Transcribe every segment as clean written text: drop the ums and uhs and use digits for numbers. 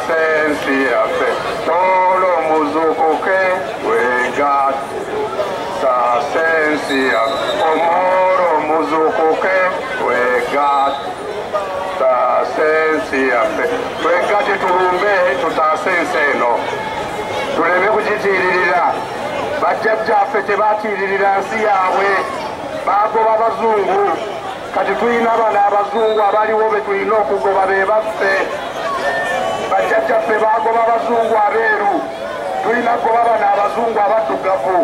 sensi yaffe tolo muzukuke wegat sa sensi yaffe omoro muzukuke wegat sa sensi yaffe twegate tulumbe tutasense eno tuleme kugitiririra bajjajjaffe tebatiririra nsi yaabwe bagoba abazungu kati tulina abana abazungu abaliwo be tulina okugoba be baffe bajjajjaffe bagoba abazungu abeeru tulina kugoba abana abazungu abaddugavu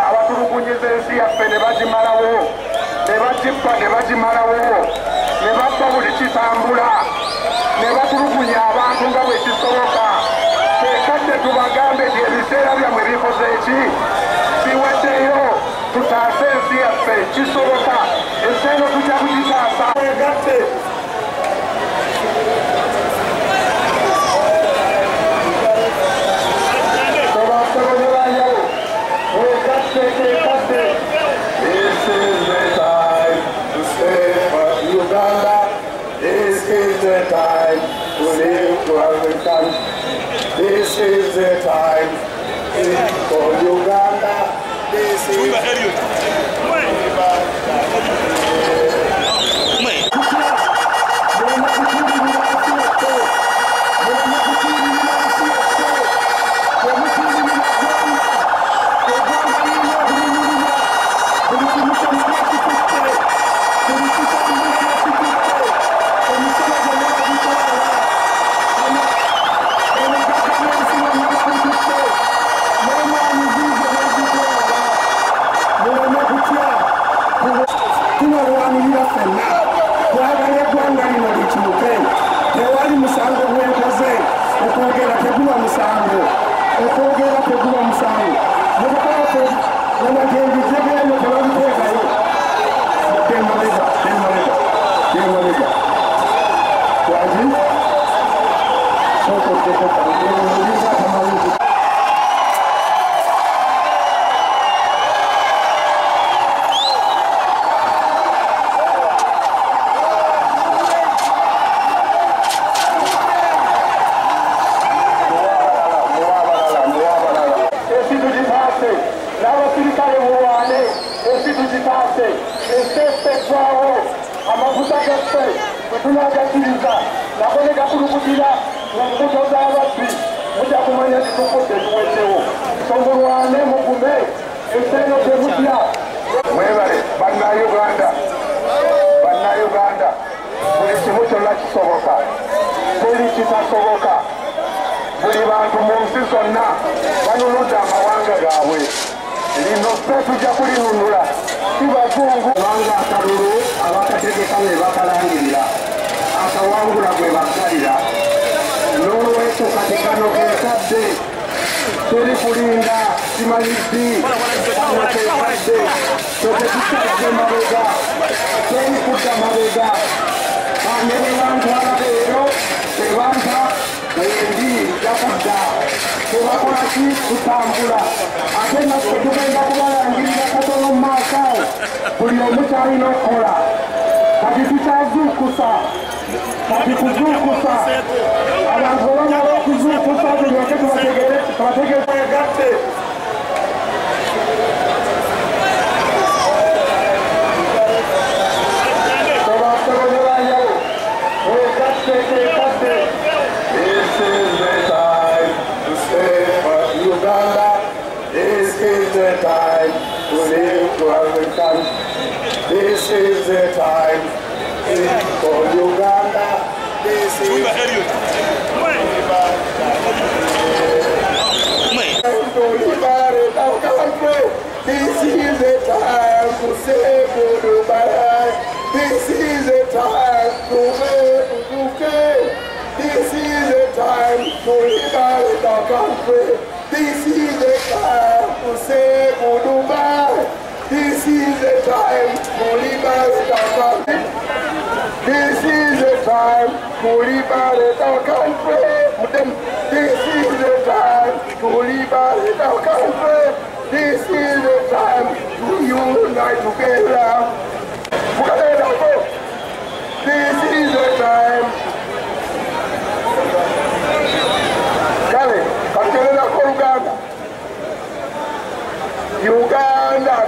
abatulugunyiza ensi yaffe ne bagimalawo ne bagippa ne bagimalawo ne babba buli kitambula ne batulugunya abantu nga bwe kisoboka tekadde tubagambe nti ebiseera byammwe bikoze eki biweddeyo tutaase ensi yaffe kisoboka ensi eno tujja kugitaasa wegatte tobasegonyebanyawo wegatte tekadde This is the time to stay for Uganda. This is the time to live for our country. This is the time for Uganda. This is the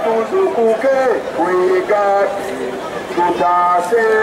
tuzukuke, we got to dance.